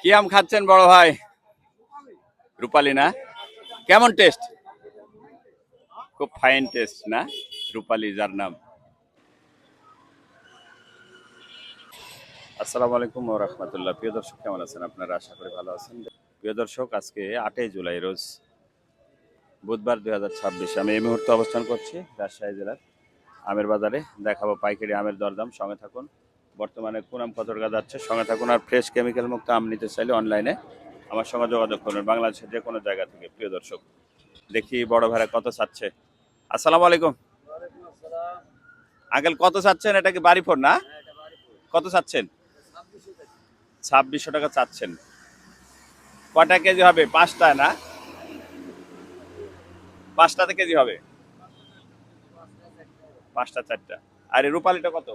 কি আম খাচ্ছেন বড় ভাই? রূপালী না? কেমন টেস্ট? খুব ফাইন টেস্ট না? রূপালী যার নাম। আসসালামু আলাইকুম ওয়া রাহমাতুল্লাহ। প্রিয় দর্শক কেমন আছেন আপনারা? আশা করি ভালো আছেন। প্রিয় দর্শক আজকে 8ই জুলাই রোজ বুধবার 2026 আমি এই মুহূর্তে অবস্থান করছি রাজশাহী জেলার আমের বাজারে। দেখাবো পাইকারি আমের দরদাম, সঙ্গে থাকুন। বর্তমানে কোন আম কত টাকা যাচ্ছে সঙ্গে থাকুন। আর ফ্রেশ কেমিক্যাল মুক্ত আম নিতে চাইলে অনলাইনে আমার সঙ্গে যোগাযোগ করুন বাংলাদেশের যে কোনো জায়গা থেকে। প্রিয় দর্শক দেখি বড় ভাড়া কত চাচ্ছে। আসসালামু আলাইকুম আঙ্কেল, কত চাচ্ছেন? এটা কি বাড়ি ফোর না? কত চাচ্ছেন? 2600 টাকা চাচ্ছেন। কটা কেজি হবে? পাঁচটা না? পাঁচটাতে কেজি হবে? পাঁচটা চারটা। আর এই রূপালিটা কত?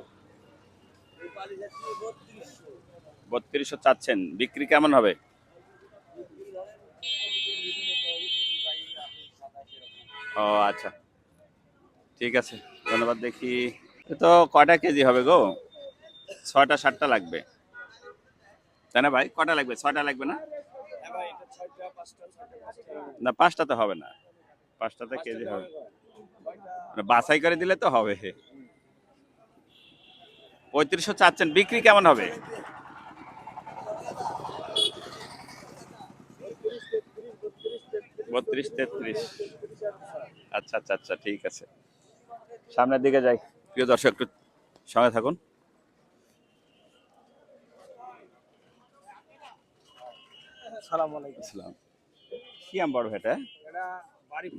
3200 চাচ্ছেন। বিক্রি কেমন হবে? ও আচ্ছা, ঠিক আছে, ধন্যবাদ। দেখি এ তো কয়টা কেজি হবে গো? 6টা 7টা লাগবে তাই না ভাই? কটা লাগবে? 6টা লাগবে না? না, পাঁচটাতে হবে না। পাঁচটাতে কেজি হবে মানে বাছাই করে দিলে তো হবে। 3500 চাচ্ছেন। বিক্রি কেমন হবে? 32 33। আচ্ছা আচ্ছা আচ্ছা, ঠিক আছে, সামনের দিকে যাই। প্রিয় দর্শক একটু সঙ্গে থাকুন। আসসালাম। কি আম বড় এটা?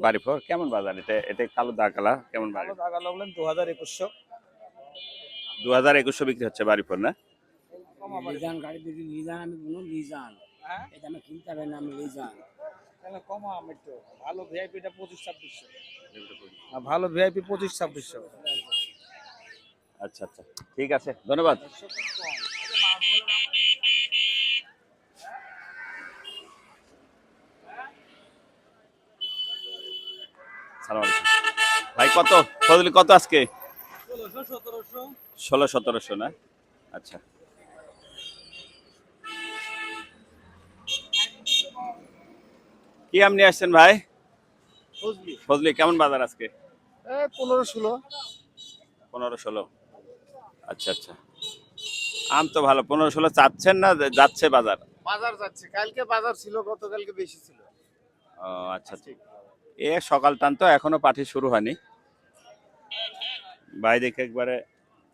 বাড়ি ফোর। কেমন বাজার এটা? এটা কালো দা কালা কেমন বাড়ি? 2000 2100 বিক্রি হচ্ছে বাড়ি ফোর না? লিজান গাড়ি দুটি লিজান আমি কোনো লিজান এটা আমি কিনতে হবে না আমি লিজান তাহলে কমা আমি একটু ভালো ভিআইপিটা 25-2600 ভালো ভিআইপি 25-2600 আচ্ছা আচ্ছা, ঠিক আছে, ধন্যবাদ। সালাম আলাইকুম ভাই। কত ফজলি কত আজকে? 1600-1700 না? আচ্ছা, কি আম নিয়ে আসছেন ভাই? ফজলি কেমন বাজার আজকে? 15-16 15-16। আচ্ছা আচ্ছা, আম তো ভালো। 15-16 চাচ্ছেন না যাচ্ছে বাজার? বাজার যাচ্ছে কালকে বাজার ছিল গতকালকে বেশি ছিল ও আচ্ছা আচ্ছা। এ সকাল টান তো এখনো পাঠি শুরু হয়নি। ভাই দেখে একবারে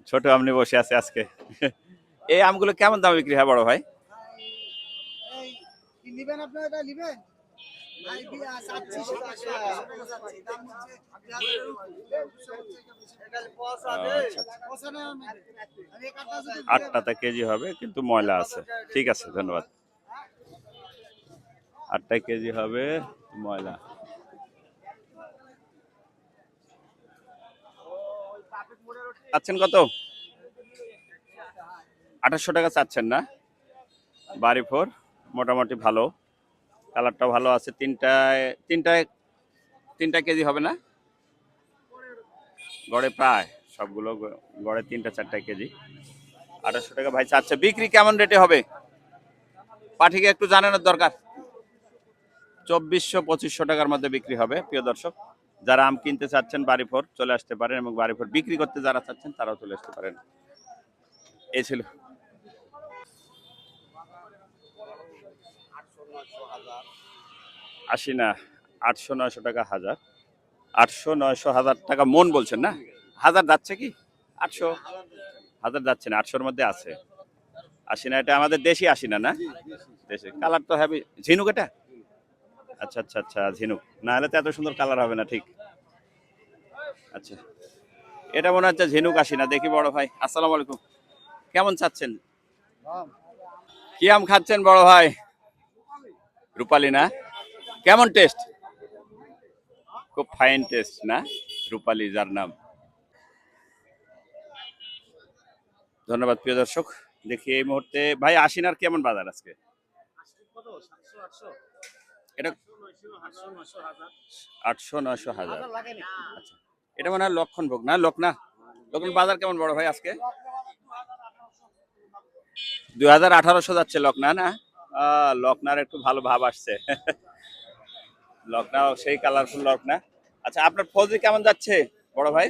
ছোট আমনি বসে আছে আজকে। এই আমগুলো কেমন দাম বিক্রি হয় বড় ভাই? কি নেবেন আপনারা এটা নেবেন আচ্ছা, আটটাতে কেজি হবে কিন্তু ময়লা আছে। ঠিক আছে, ধন্যবাদ। 8টায় কেজি হবে, ময়লা। চাচ্ছেন কত? 2800 টাকা চাচ্ছেন না? বাড়ি ফোর, মোটামুটি ভালো, কালারটা ভালো আছে। তিনটায় তিনটায় তিনটা কেজি হবে না? গড়ে প্রায় সবগুলো গড়ে 3-4টা কেজি। 2800 টাকা ভাই চাচ্ছে। বিক্রি কেমন রেটে হবে? পাঠিকে একটু জানানোর দরকার। 2400-2500 টাকার মধ্যে বিক্রি হবে। প্রিয় দর্শক, যারা আম কিনতে চাচ্ছেন বাড়ি ফোর চলে আসতে পারেন, এবং বাড়ি ফোর বিক্রি করতে যারা চাচ্ছেন তারাও চলে আসতে পারেন। এই ছিল। আশি না, 800-900 টাকা হাজার। 800-900 টাকা মন বলছেন না? হাজার যাচ্ছে কি? 800 হাজার যাচ্ছে না, 800-র মধ্যে আছে। আশি না, এটা আমাদের দেশি আশি না? না দেশি। কালার তো হ্যাভি। ঝিনুক এটা? আচ্ছা আচ্ছা আচ্ছা, ঝিনুক না হলে তো এত সুন্দর কালার হবে না। ঠিক আচ্ছা, এটা মনে হচ্ছে ঝিনুক আসি না। দেখি বড় ভাই। আসসালামু আলাইকুম, কেমন চাচ্ছেন? কি আম খাচ্ছেন বড় ভাই? রূপালী না? কেমন টেস্ট? খুব ফাইন টেস্ট না? রূপালী যার নাম। ধন্যবাদ প্রিয় দর্শক। দেখি এই মুহূর্তে ভাই আশিনার কেমন বাজার আজকে? এটা 800-900 আচ্ছা, এটা মনে হয় লক্ষণ ভোগ না? লোক না? লক্ষণ বাজার কেমন বড় ভাই আজকে? 2800 যাচ্ছে লক না? না লকনার একটু ভালো ভাব আসছে। লকনা সেই কালারফুল লকনা। আচ্ছা, আপনার ফজলি কেমন যাচ্ছে বড় ভাই?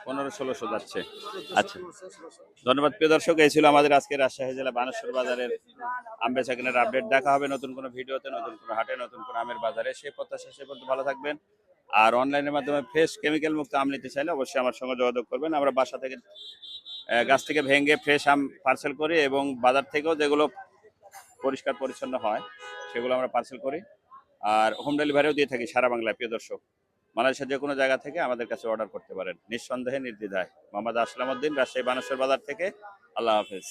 1500-1600 যাচ্ছে। আচ্ছা, ধন্যবাদ প্রিয় দর্শক। এই ছিল আমাদের আজকে রাজশাহী জেলা বানেশ্বর বাজারের আম বেচা কেনার আপডেট। দেখা হবে নতুন কোনো ভিডিওতে, নতুন কোনো হাটে, নতুন কোনো আমের বাজারে। সেই প্রত্যাশা, সে পর্যন্ত ভালো থাকবেন। আর অনলাইনের মাধ্যমে ফ্রেশ কেমিক্যাল মুক্ত আম নিতে চাইলে অবশ্যই আমার সঙ্গে যোগাযোগ করবেন। আমরা বাসা থেকে গাছ থেকে ভেঙে ফ্রেশ আম পার্সেল করি, এবং বাজার থেকেও যেগুলো পরিষ্কার পরিচ্ছন্ন হয় সেগুলো আমরা পার্সেল করি। আর হোম ডেলিভারিও দিয়ে থাকি সারা বাংলায়। প্রিয় দর্শক, বাংলাদেশের যে কোনো জায়গা থেকে আমাদের কাছে অর্ডার করতে পারেন নিঃসন্দেহে, নির্দ্বিধায়। মোহাম্মদ আসলাম উদ্দিন, রাজশাহী বানেশ্বর বাজার থেকে। আল্লাহ হাফেজ।